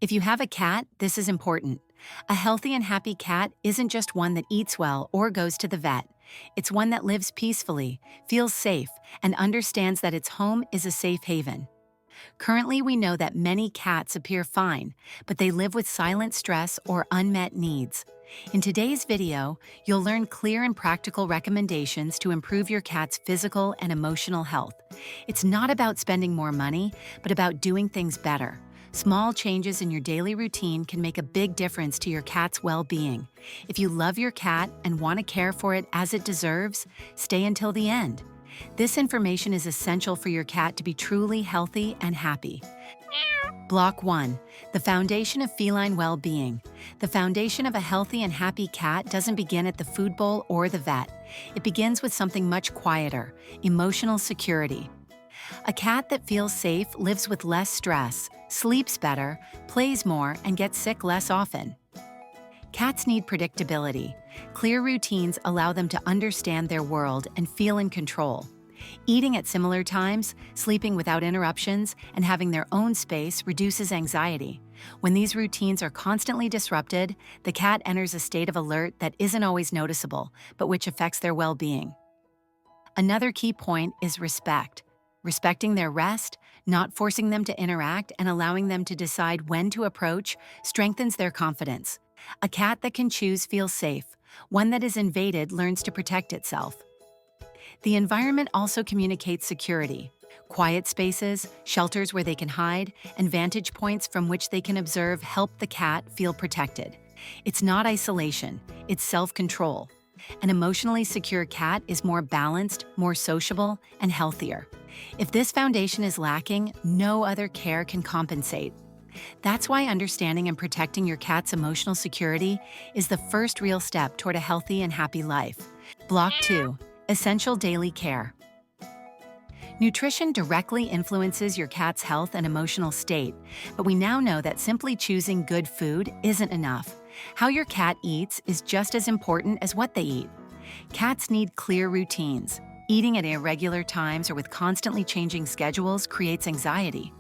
If you have a cat, this is important. A healthy and happy cat isn't just one that eats well or goes to the vet. It's one that lives peacefully, feels safe, and understands that its home is a safe haven. Currently, we know that many cats appear fine, but they live with silent stress or unmet needs. In today's video, you'll learn clear and practical recommendations to improve your cat's physical and emotional health. It's not about spending more money, but about doing things better. Small changes in your daily routine can make a big difference to your cat's well-being. If you love your cat and want to care for it as it deserves, stay until the end. This information is essential for your cat to be truly healthy and happy. Block 1. The foundation of feline well-being. The foundation of a healthy and happy cat doesn't begin at the food bowl or the vet. It begins with something much quieter: emotional security. A cat that feels safe lives with less stress, sleeps better, plays more, and gets sick less often. Cats need predictability. Clear routines allow them to understand their world and feel in control. Eating at similar times, sleeping without interruptions, and having their own space reduces anxiety. When these routines are constantly disrupted, the cat enters a state of alert that isn't always noticeable, but which affects their well-being. Another key point is respect. Respecting their rest, not forcing them to interact, and allowing them to decide when to approach strengthens their confidence. A cat that can choose feels safe. One that is invaded learns to protect itself. The environment also communicates security. Quiet spaces, shelters where they can hide, and vantage points from which they can observe help the cat feel protected. It's not isolation, it's self-control. An emotionally secure cat is more balanced, more sociable, and healthier. If this foundation is lacking, no other care can compensate. That's why understanding and protecting your cat's emotional security is the first real step toward a healthy and happy life. Block 2. Essential daily care. Nutrition directly influences your cat's health and emotional state, but we now know that simply choosing good food isn't enough. How your cat eats is just as important as what they eat. Cats need clear routines. Eating at irregular times or with constantly changing schedules creates anxiety.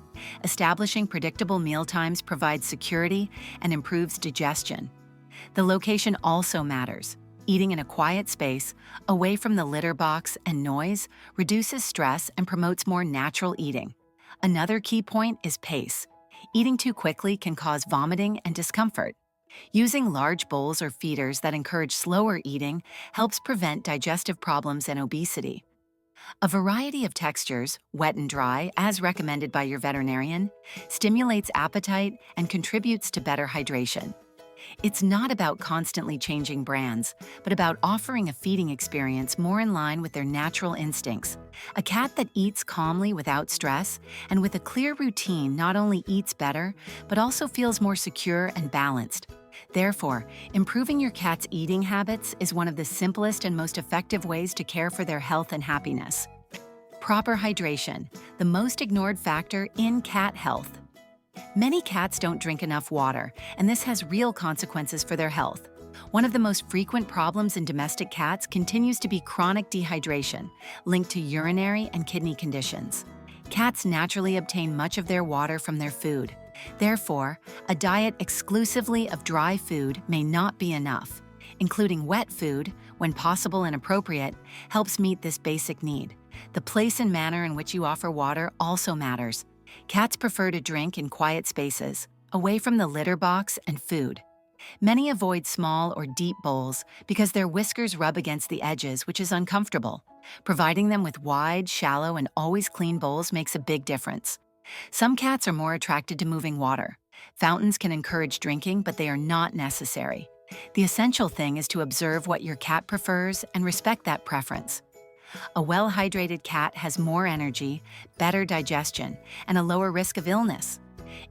Establishing predictable meal times provides security and improves digestion. The location also matters. Eating in a quiet space, away from the litter box and noise, reduces stress and promotes more natural eating. Another key point is pace. Eating too quickly can cause vomiting and discomfort. Using large bowls or feeders that encourage slower eating helps prevent digestive problems and obesity. A variety of textures, wet and dry, as recommended by your veterinarian, stimulates appetite and contributes to better hydration. It's not about constantly changing brands, but about offering a feeding experience more in line with their natural instincts. A cat that eats calmly without stress and with a clear routine not only eats better, but also feels more secure and balanced. Therefore, improving your cat's eating habits is one of the simplest and most effective ways to care for their health and happiness. Proper hydration, the most ignored factor in cat health. Many cats don't drink enough water, and this has real consequences for their health. One of the most frequent problems in domestic cats continues to be chronic dehydration, linked to urinary and kidney conditions. Cats naturally obtain much of their water from their food. Therefore, a diet exclusively of dry food may not be enough. Including wet food, when possible and appropriate, helps meet this basic need. The place and manner in which you offer water also matters. Cats prefer to drink in quiet spaces, away from the litter box and food. Many avoid small or deep bowls because their whiskers rub against the edges, which is uncomfortable. Providing them with wide, shallow, and always clean bowls makes a big difference. Some cats are more attracted to moving water. Fountains can encourage drinking, but they are not necessary. The essential thing is to observe what your cat prefers and respect that preference. A well-hydrated cat has more energy, better digestion, and a lower risk of illness.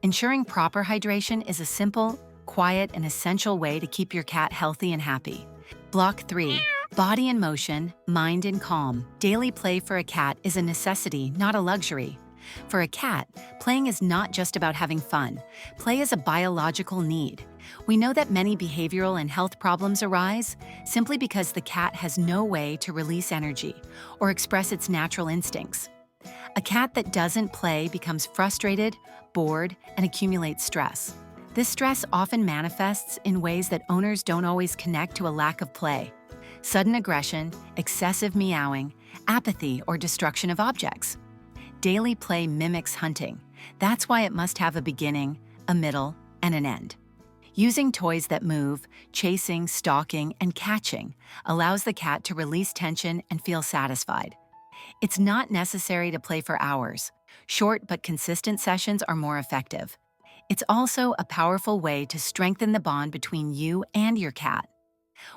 Ensuring proper hydration is a simple, quiet, and essential way to keep your cat healthy and happy. Block 3. Body in motion, mind in calm. Daily play for a cat is a necessity, not a luxury. For a cat, playing is not just about having fun. Play is a biological need. We know that many behavioral and health problems arise simply because the cat has no way to release energy or express its natural instincts. A cat that doesn't play becomes frustrated, bored, and accumulates stress. This stress often manifests in ways that owners don't always connect to a lack of play. Sudden aggression, excessive meowing, apathy, or destruction of objects. Daily play mimics hunting. That's why it must have a beginning, a middle, and an end. Using toys that move, chasing, stalking, and catching allows the cat to release tension and feel satisfied. It's not necessary to play for hours. Short but consistent sessions are more effective. It's also a powerful way to strengthen the bond between you and your cat.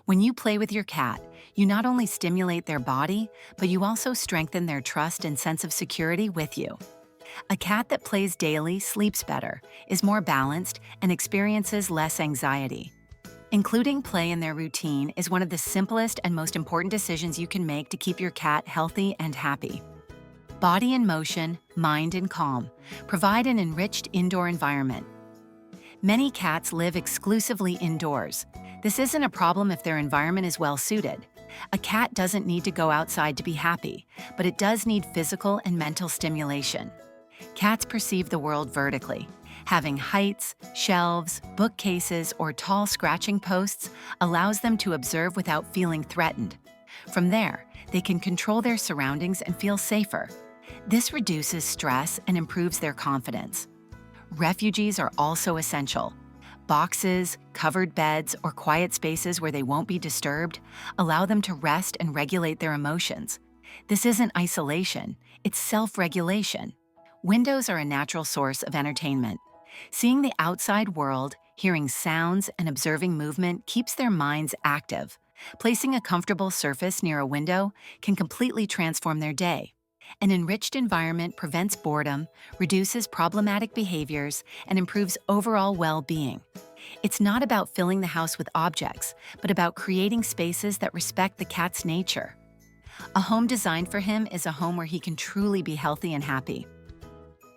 When you play with your cat, you not only stimulate their body, but you also strengthen their trust and sense of security with you. A cat that plays daily sleeps better, is more balanced, and experiences less anxiety. Including play in their routine is one of the simplest and most important decisions you can make to keep your cat healthy and happy. Body in motion, mind in calm. Provide an enriched indoor environment. Many cats live exclusively indoors. This isn't a problem if their environment is well suited. A cat doesn't need to go outside to be happy, but it does need physical and mental stimulation. Cats perceive the world vertically. Having heights, shelves, bookcases, or tall scratching posts allows them to observe without feeling threatened. From there, they can control their surroundings and feel safer. This reduces stress and improves their confidence. Refuges are also essential. Boxes, covered beds, or quiet spaces where they won't be disturbed allow them to rest and regulate their emotions. This isn't isolation, it's self-regulation. Windows are a natural source of entertainment. Seeing the outside world, hearing sounds, and observing movement keeps their minds active. Placing a comfortable surface near a window can completely transform their day. An enriched environment prevents boredom, reduces problematic behaviors, and improves overall well-being. It's not about filling the house with objects, but about creating spaces that respect the cat's nature. A home designed for him is a home where he can truly be healthy and happy.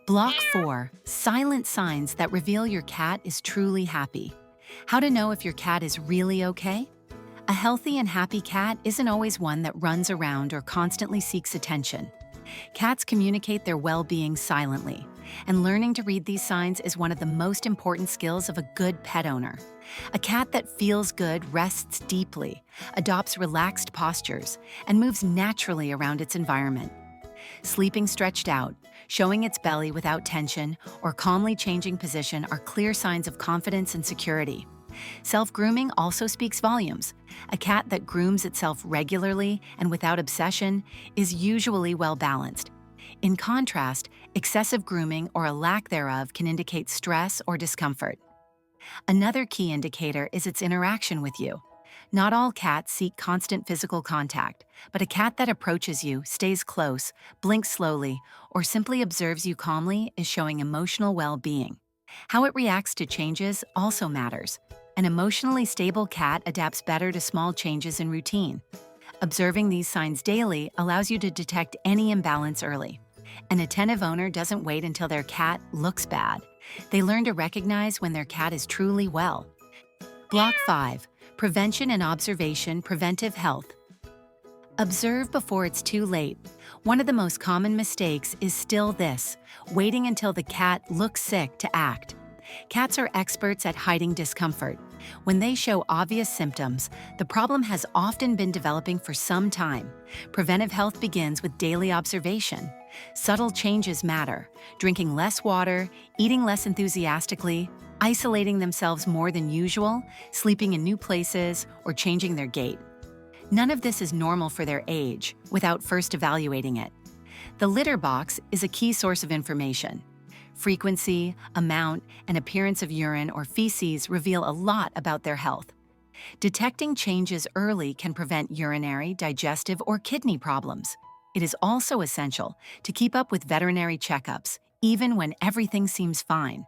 Block 4. Silent signs that reveal your cat is truly happy. How to know if your cat is really okay? A healthy and happy cat isn't always one that runs around or constantly seeks attention. Cats communicate their well-being silently, and learning to read these signs is one of the most important skills of a good pet owner. A cat that feels good rests deeply, adopts relaxed postures, and moves naturally around its environment. Sleeping stretched out, showing its belly without tension, or calmly changing position are clear signs of confidence and security. Self-grooming also speaks volumes. A cat that grooms itself regularly and without obsession is usually well-balanced. In contrast, excessive grooming or a lack thereof can indicate stress or discomfort. Another key indicator is its interaction with you. Not all cats seek constant physical contact, but a cat that approaches you, stays close, blinks slowly, or simply observes you calmly is showing emotional well-being. How it reacts to changes also matters. An emotionally stable cat adapts better to small changes in routine. Observing these signs daily allows you to detect any imbalance early. An attentive owner doesn't wait until their cat looks bad. They learn to recognize when their cat is truly well. Block 5. Prevention and observation, preventive health. Observe before it's too late. One of the most common mistakes is still this: waiting until the cat looks sick to act. Cats are experts at hiding discomfort. When they show obvious symptoms, the problem has often been developing for some time. Preventive health begins with daily observation. Subtle changes matter: drinking less water, eating less enthusiastically, isolating themselves more than usual, sleeping in new places, or changing their gait. None of this is normal for their age without first evaluating it. The litter box is a key source of information. Frequency, amount, and appearance of urine or feces reveal a lot about their health. Detecting changes early can prevent urinary, digestive, or kidney problems. It is also essential to keep up with veterinary checkups, even when everything seems fine.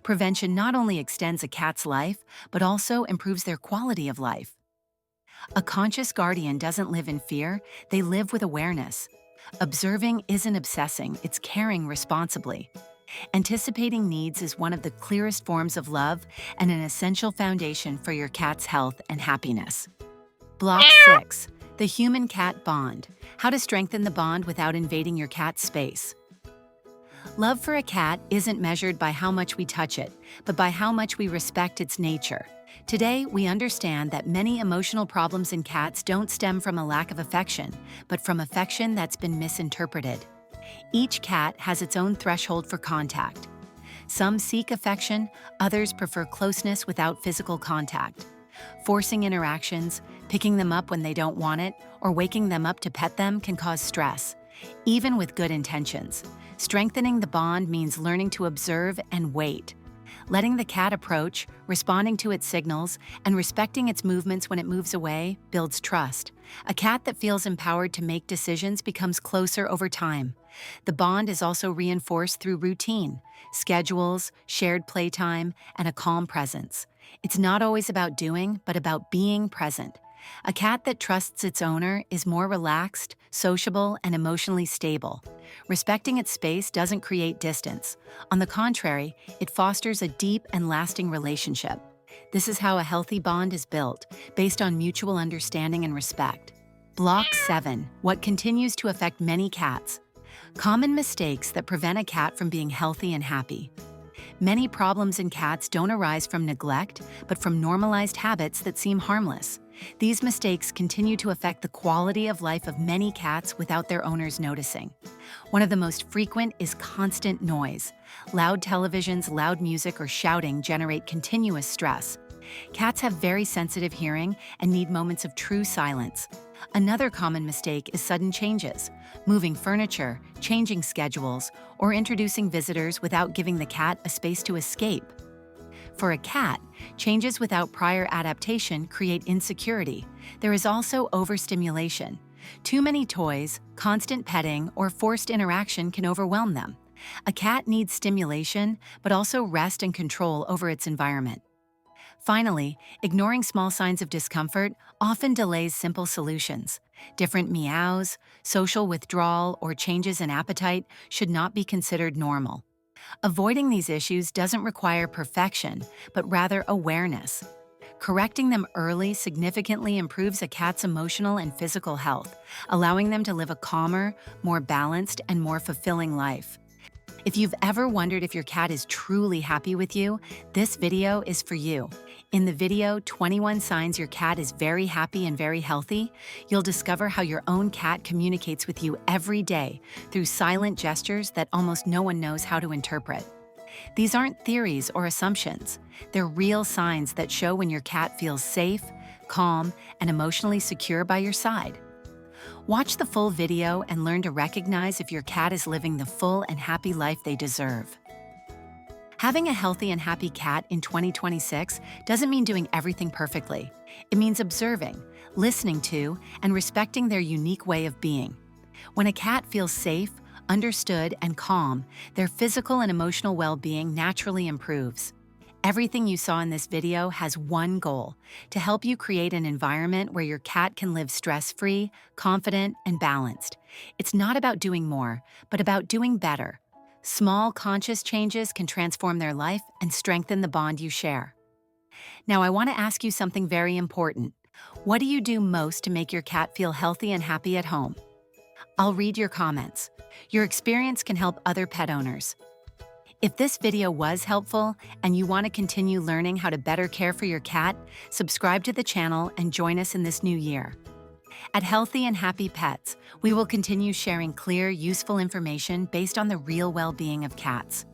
Prevention not only extends a cat's life, but also improves their quality of life. A conscious guardian doesn't live in fear, they live with awareness. Observing isn't obsessing, it's caring responsibly. Anticipating needs is one of the clearest forms of love and an essential foundation for your cat's health and happiness. Block 6. The human-cat bond. How to strengthen the bond without invading your cat's space. Love for a cat isn't measured by how much we touch it, but by how much we respect its nature. Today, we understand that many emotional problems in cats don't stem from a lack of affection, but from affection that's been misinterpreted. Each cat has its own threshold for contact. Some seek affection, others prefer closeness without physical contact. Forcing interactions, picking them up when they don't want it, or waking them up to pet them can cause stress, even with good intentions. Strengthening the bond means learning to observe and wait. Letting the cat approach, responding to its signals, and respecting its movements when it moves away builds trust. A cat that feels empowered to make decisions becomes closer over time. The bond is also reinforced through routine, schedules, shared playtime, and a calm presence. It's not always about doing, but about being present. A cat that trusts its owner is more relaxed, sociable, and emotionally stable. Respecting its space doesn't create distance. On the contrary, it fosters a deep and lasting relationship. This is how a healthy bond is built, based on mutual understanding and respect. Block 7. What continues to affect many cats. Common mistakes that prevent a cat from being healthy and happy. Many problems in cats don't arise from neglect, but from normalized habits that seem harmless. These mistakes continue to affect the quality of life of many cats without their owners noticing. One of the most frequent is constant noise. Loud televisions, loud music, or shouting generate continuous stress. Cats have very sensitive hearing and need moments of true silence. Another common mistake is sudden changes, moving furniture, changing schedules, or introducing visitors without giving the cat a space to escape. For a cat, changes without prior adaptation create insecurity. There is also overstimulation. Too many toys, constant petting, or forced interaction can overwhelm them. A cat needs stimulation, but also rest and control over its environment. Finally, ignoring small signs of discomfort often delays simple solutions. Different meows, social withdrawal, or changes in appetite should not be considered normal. Avoiding these issues doesn't require perfection, but rather awareness. Correcting them early significantly improves a cat's emotional and physical health, allowing them to live a calmer, more balanced, and more fulfilling life. If you've ever wondered if your cat is truly happy with you, this video is for you. In the video, 21 Signs Your Cat is Very Happy and Very Healthy, you'll discover how your own cat communicates with you every day through silent gestures that almost no one knows how to interpret. These aren't theories or assumptions. They're real signs that show when your cat feels safe, calm, and emotionally secure by your side. Watch the full video and learn to recognize if your cat is living the full and happy life they deserve. Having a healthy and happy cat in 2026 doesn't mean doing everything perfectly. It means observing, listening to, and respecting their unique way of being. When a cat feels safe, understood, and calm, their physical and emotional well-being naturally improves. Everything you saw in this video has one goal: to help you create an environment where your cat can live stress-free, confident, and balanced. It's not about doing more, but about doing better. Small, conscious changes can transform their life and strengthen the bond you share. Now, I want to ask you something very important. What do you do most to make your cat feel healthy and happy at home? I'll read your comments. Your experience can help other pet owners. If this video was helpful and you want to continue learning how to better care for your cat, subscribe to the channel and join us in this new year. At Healthy and Happy Pets, we will continue sharing clear, useful information based on the real well-being of cats.